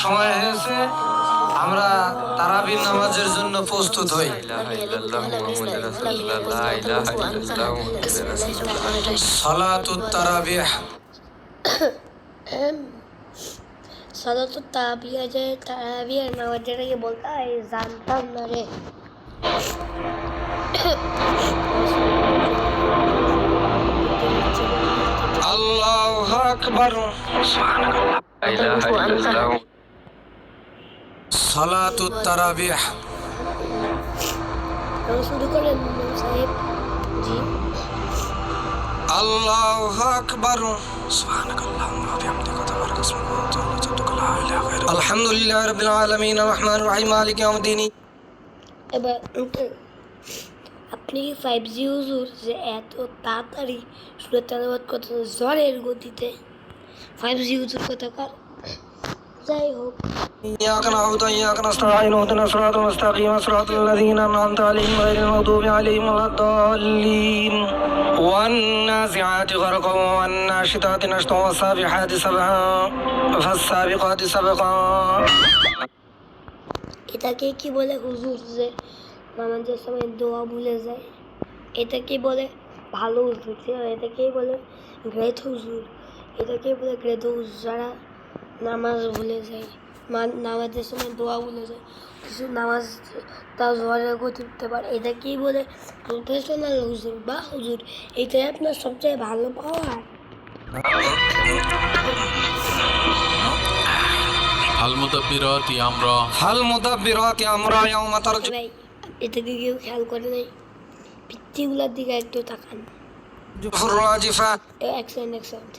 সময় হয়েছে, আমরা তারাবির নামাজের জন্য প্রস্তুত হই। সালাতুত তারাবিহ। সালাতুত তারাবিহ যে তারাবিহ নামাজ যেটাকে বলতে হয় জানতাম না রে। আল্লাহু আকবার। সালাতুত তারাবিহ। শুরু করেন সাহেব। জি। আল্লাহু আকবার। সুবহানাকাল্লাহুম্মা ওয়া বিহামদিকা তাবারাকা ইসমুকা ওয়া তাআলা জাদ্দুকা লা ইলাহা গায়রুক। আলহামদুলিল্লাহি রাব্বিল আলামিন আর রহমানির রহিম মালিকি ইয়াউমিদ্দিন। এবার আপনি কি 5G হুজুর যে এত তাড়াতাড়ি সূরা তেলাওয়াত করতে জ্বরের গতিতে 5G হুজুর কোথাকার? যাই হোক, إياك نعبد وإياك نستعين اهدنا الصراط المستقيم صراط الذين أنعمت عليهم غير المغضوب عليهم ولا الضالين والنازعات غرقا والناشطات نشطا والسابحات سبحا فالسابقات سبقا। এটাকে কি বলে হুজুর যে নামাজের সময় দোয়া ভুলে যায়? এটাকে বলে ভালো হুজুর, এটাকেই বলে গ্রেট হুজুর, এটাকেই বলে গ্রেট হুজুর যারা নামাজ ভুলে যায়, নামাজের সময় দোয়া ভুলে যায়, কিছু নামাজ তা জ্বরের গতি উঠতে পারে, এটাকেই বলে প্রফেশনাল হুজুর বা হুজুর। এটাই আপনার সবচেয়ে ভালো পাওয়ার। হাল মুদাব্বিরাতি আমরা ইয়াউমা তারজু। ভাই এটাকে কেউ খেয়াল করে নাই? পিচ্ছিগুলার দিকে একটু তাকান। الراجفة এক্সেন্ট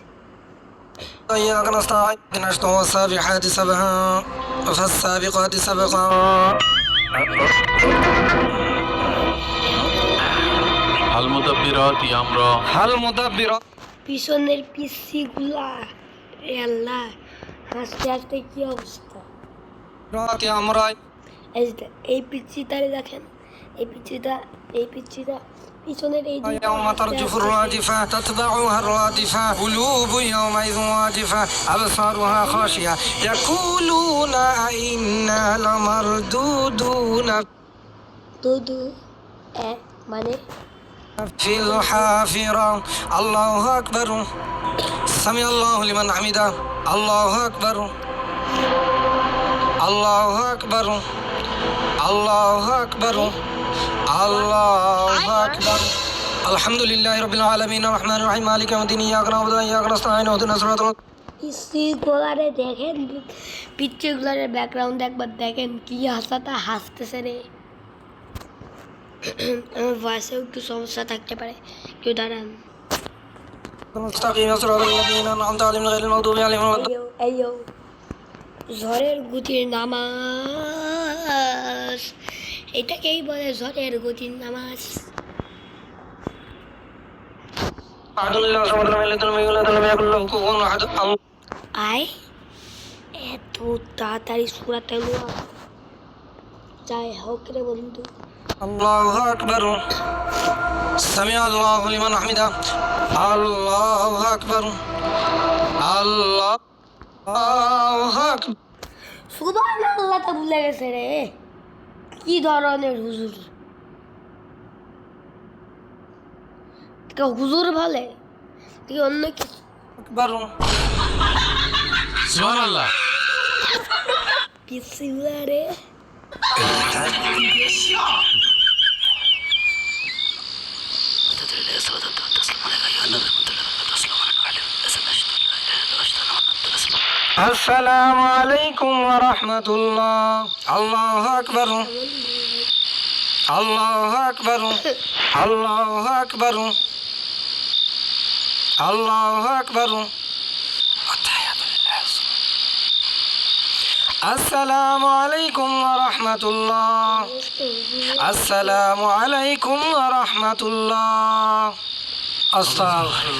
إياك نستعين نشطا والسابحات سبحا فالسابقات سبقا। হাল মুদাব্বিরাত। পিছনের পিচ্ছিগুলা আল্লাহ হাসতে হাসতে কি অবস্থা। আমরা এই যে এই পিচ্ছিটারে দেখেন, এই পিচ্ছিটা পিছনের এই يوم ترجف الراجفة تتبعها الرادفة قلوب يومئذ واجفة أبصارها خاشعة يقولون أئنا لمردودون দুদু মানে في الحافرة الله أكبر سمع الله لمن حمده الله أكبر الله أكبر الله أكبر الله أكبر الحمد لله رب العالمين الرحمن الرحيم مالك يوم الدين إياك نعبد وإياك نستعين اهدنا الصراط পিচ্ছিগুলারে দেখেন, পিচ্ছিগুলারের ব্যাকগ্রাউন্ড একবার দেখেন, কি হাসাটা হাসতেছে রে। আমার ভয়েসেও একটু সমস্যা থাকতে পারে, কেউ দাঁড়ান। المستقيم صراط الذين أنعمت عليهم غير المغضوب عليهم ولا الضالين। এইও ঝড়ের গতির নামাজ, এটাকেই বলে ঝড়ের গতির নামাজ। আয় এত তাড়াতাড়ি সূরা তেলাওয়াত, যাই হোক রে বন্ধু। الله أكبر سمع الله لمن حمده الله أكبر الله أكبر। সুবহানাল্লাহ তো ভুলে গেছে রে, কি ধরনের হুজুর? কেউ হুজুর বলে কি অন্য কিছু? أكبر সুবহানাল্লাহ। পিছিয়ে রে السلام عليكم ورحمة الله الله أكبر الله أكبر الله أكبر الله أكبر السلام عليكم ورحمة الله السلام عليكم ورحمة الله أستغفر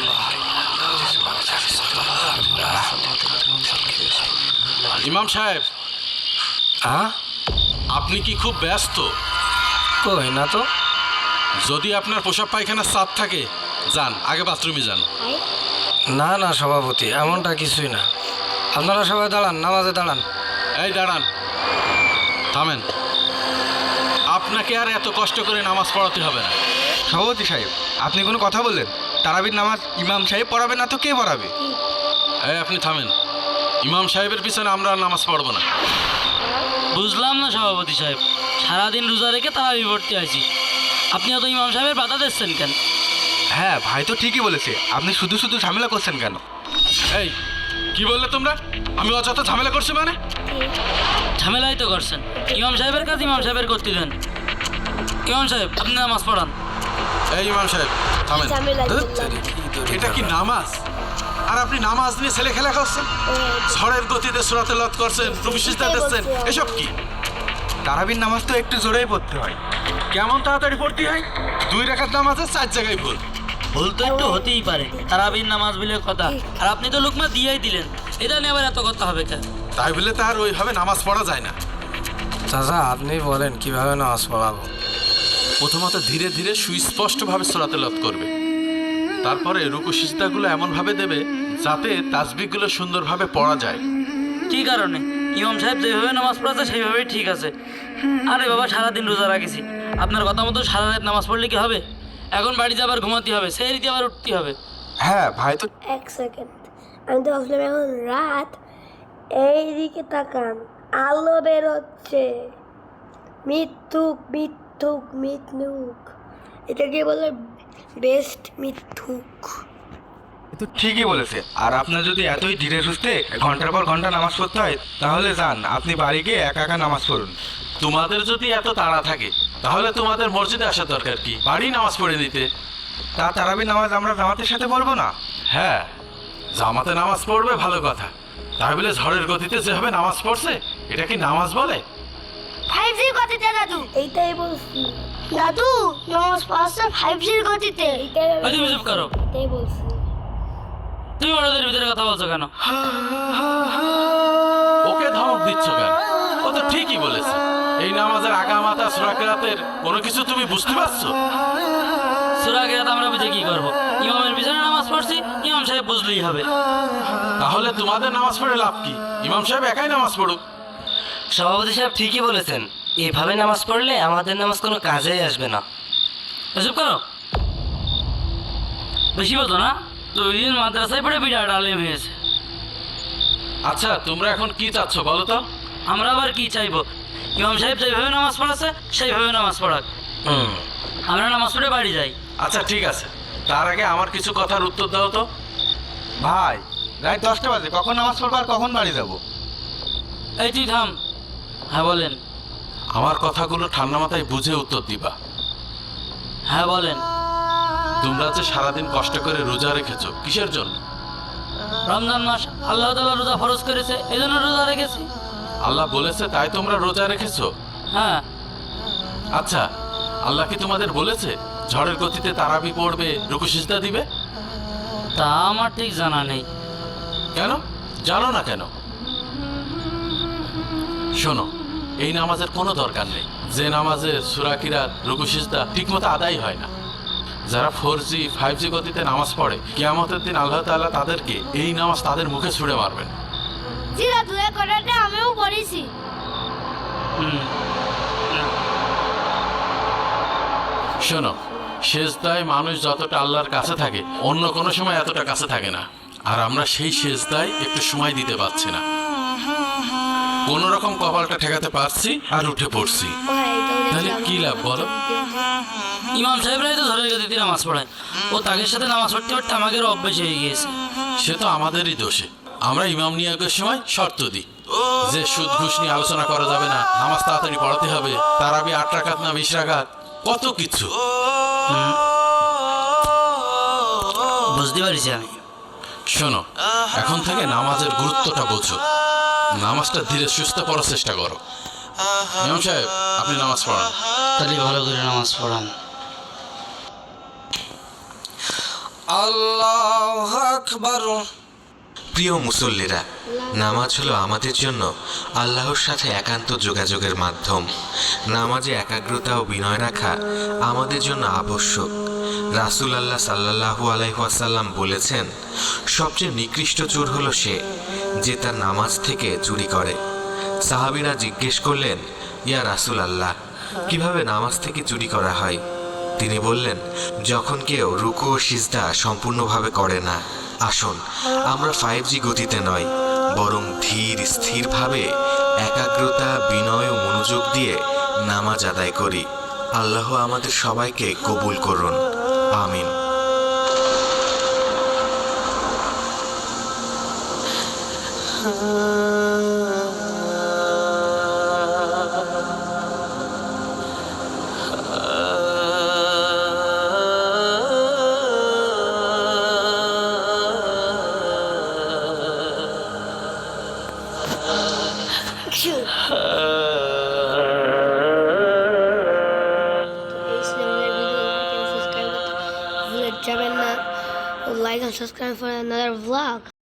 الله। ইমাম সাহেব, হ্যাঁ আপনি কি খুব ব্যস্ত? কই না তো। যদি আপনার পোশাক পায়খানার চাপ থাকে, যান আগে বাথরুমে যান। না না সভাপতি, এমনটা কিছুই না। আপনারা সবাই দাঁড়ান, নামাজে দাঁড়ান। এই দাঁড়ান, থামেন। আপনাকে আর এত কষ্ট করে নামাজ পড়াতে হবে না। সভাপতি সাহেব, আপনি কোনো কথা বললেন? তারাবির নামাজ ইমাম সাহেব পড়াবে না তো কে পড়াবে? এই আপনি থামেন। ইমাম সাহেবের পিছনে আমরা আর নামাজ পড়বো না। বুঝলাম না সভাপতি সাহেব, সারাদিন রোজা রেখে তারাবি পড়তে আছি, আপনি অত ইমাম সাহেবের বাধা দিচ্ছেন কেন? হ্যাঁ, ভাই তো ঠিকই বলেছে, আপনি শুধু শুধু ঝামেলা করছেন কেন? এই কি বললে তোমরা? আমি অযথা ঝামেলা করছি মানে? ঝামেলাই তো করছেন। ইমাম সাহেবের কাজ ইমাম সাহেবের করতে দেন। ইমাম সাহেব, আপনি নামাজ পড়ান। এই ইমাম সাহেব থামেন। ঝামেলা ধুৎ, করলাম। এটা কি নামাজ? আর আপনি নামাজ নিয়ে ছেলে খেলা করছেন, ঝড়ের গতিতে সূরাতে লত করছেন, রুকু সিজদা দিচ্ছেন, এসব কি? তারাবির নামাজ তো একটু জোরেই পড়তে হয়। কেমন তাড়াতাড়ি পড়তে হয়? 2 রাকাত নামাজে 4 জায়গায় ভুল। ভুল তো একটু হতেই পারে, তারাবির নামাজ বলে কথা। আর আপনি তো লুকমা দিয়েই দিলেন, এটা নিয়ে আবার এত কথা হবে কেন? তাই বলে তার ওইভাবে নামাজ পড়া যায় না। চাচা আপনি বলেন কিভাবে নামাজ পড়াবো? প্রথমত ধীরে ধীরে সুস্পষ্টভাবে সূরাতে লত করবে, তারপরে রুকু সিজদাগুলো এমনভাবে দেবে যাতে তাসবিহগুলো সুন্দরভাবে পড়া যায়। কি কারণে? ইমাম সাহেব যেভাবে নামাজ পড়াচ্ছে সেইভাবেই ঠিক আছে। আরে বাবা, সারাদিন রোজা রাখেছি, আপনার কথা মতো সারা রাত নামাজ পড়লে কি হবে? এখন বাড়ি যাবার ঘুমাতে হবে, সেই রীতি আবার উঠতে হবে। হ্যাঁ ভাই তো 1 সেকেন্ড, আমি তো ভাবলাম এখন রাত। এইদিকে তাকান, আলো বেরোচ্ছে। মিথ্যুক মিথ্যুক মিথ্যুক, এটাকে বলে বেস্ট মিথ্যুক। তো ঠিকই বলেছে। আর আপনার যদি এতই ধীরে সুস্থে ঘন্টার পর ঘন্টা নামাজ পড়তে হয়, তাহলে যান আপনি বাড়ি গিয়ে একা একা নামাজ পড়ুন। তোমাদের যদি এত তাড়া থাকে তাহলে তোমাদের মসজিদে আসার দরকার কি? বাড়ি নামাজ পড়ে দিতে। তারাবির নামাজ আমরা জামাতের সাথে পড়বো না? হ্যাঁ, জামাতে নামাজ পড়বে ভালো কথা, তাই বলে ঝড়ের গতিতে যেভাবে নামাজ পড়ছে এটা কি নামাজ বলে? 5G গতিতে দাদু। এইটাই বলছি, দাদু নামাজ পড়াচ্ছে 5G গতিতে। ওই তুমি চুপ করো, এইটাই বলছি। তুমি ওদের ভিতরে কথা বলছো কেন? ওকে ধমক দিচ্ছ কেন? ও তো ঠিকই বলেছে। এই নামাজের আগামাতা সূরা কেরাতের কোনো কিছু তুমি বুঝতে পারছো? সূরা কেরাত আমরা বুঝে কি করবো? ইমামের পিছনে নামাজ পড়ছি, ইমাম সাহেব বুঝলেই হবে। তাহলে তোমাদের নামাজ পড়ে লাভ কি? ইমাম সাহেব একাই নামাজ পড়ুক। সভাপতি সাহেব ঠিকই বলেছেন, এভাবে নামাজ পড়লে আমাদের নামাজ কোনো কাজেই আসবে না। চুপ করো, বেশি বলতো না। 2 দিন মাদ্রাসায় পড়ে বিরাট আলেম হয়েছে। আচ্ছা তোমরা এখন কি চাচ্ছ বলো তো? আমরা আবার কি চাইবো? ইমাম সাহেব যেভাবে নামাজ পড়াচ্ছে সেইভাবে নামাজ পড়াক, আমরা নামাজ পড়ে বাড়ি যাই। আচ্ছা ঠিক আছে, তার আগে আমার কিছু কথার উত্তর দাও তো। ভাই রাত 10টা বাজে, কখন নামাজ পড়বো আর কখন বাড়ি যাবো? এই তুই থাম। হ্যাঁ বলেন। আমার কথাগুলো ঠান্ডা মাথায় বুঝে উত্তর দিবা। হ্যাঁ বলেন। তোমরা যে সারাদিন কষ্ট করে রোজা রেখেছো কিসের জন্য? রমজান মাস আল্লাহ তাআলা রোজা ফরজ করেছে, এই জন্য রোজা রেখেছি। আল্লাহ বলেছে তাই তোমরা রোজা রেখেছো? হ্যাঁ। আচ্ছা, আল্লাহ কি তোমাদের বলেছে ঝড়ের গতিতে তারাবি পড়বে, রুকু সিজদা দিবে? তা আমার ঠিক জানা নেই। কেন জানো না কেন? শোনো, এই নামাজের কোনো দরকার নেই যে নামাজে সূরা কিরাত, রুকু সিজদা ঠিকমতো আদায় হয় না। যারা 4G 5G গতিতে নামাজ পড়ে, কিয়ামতের দিন আল্লাহ তাআলা তাদেরকে এই নামাজ তাদের মুখে ছুঁড়ে মারবেন। জি দাদু, এই কথাটা আমিও পড়েছি। শোনো, সেজদায় মানুষ যতটা আল্লাহর কাছে থাকে অন্য কোনো সময় এতটা কাছে থাকে না। আর আমরা সেই সেজদায় একটু সময় দিতে পারছি না। কোনো রকম কপালটা ঠেকাতে পারছি আর উঠে পড়ছি, তাহলে কি লাভ বলো? ইমাম সাহেবরাই তো ঝড়ের গতিতে নামাজ পড়ায়, ও তাদের সাথে নামাজ পড়তে পড়তে আমাদের অভ্যেস হয়ে গিয়েছে। সে তো আমাদেরই দোষে। আমরা ইমাম নিয়োগের সময় শর্ত দিই যে সুদ ঘুষ নিয়ে আলোচনা করা যাবে না, নামাজ তাড়াতাড়ি পড়াতে হবে, তারাবি 8 রাকাত না 20 রাকাত, কত কিছু। বুঝতে পারছি আমি। শোনো, এখন থেকে নামাজের গুরুত্বটা বোঝো। নামাজটা ধীরে সুস্থ পড়ার চেষ্টা করো। ইমাম সাহেব আপনি নামাজ পড়ান। তাহলে ভালো করে নামাজ পড়ান। আল্লাহু আকবার। প্রিয় মুসল্লিরা, নামাজ হলো আমাদের জন্য আল্লাহর সাথে একান্ত যোগাযোগের মাধ্যম। নামাজে একাগ্রতা ও বিনয় রাখা আমাদের জন্য আবশ্যক। রাসূলুল্লাহ সাল্লাল্লাহু আলাইহি ওয়াসাল্লাম বলেছেন, সবচেয়ে নিকৃষ্ট চোর হলো সে যে তার নামাজ থেকে চুরি করে। সাহাবীরা জিজ্ঞেস করলেন, ইয়া রাসূল আল্লাহ, কিভাবে নামাজ থেকে চুরি করা হয়? তিনি বললেন, যখন কেউ রুকু ও সিজদা সম্পূর্ণভাবে করে না। আসুন আমরা 5G গতিতে নয়, বরং ধীর স্থিরভাবে একাগ্রতা, বিনয় ও মনোযোগ দিয়ে নামাজ আদায় করি। আল্লাহ আমাদের সবাইকে কবুল করুন, আমিন। Like and subscribe for another vlog.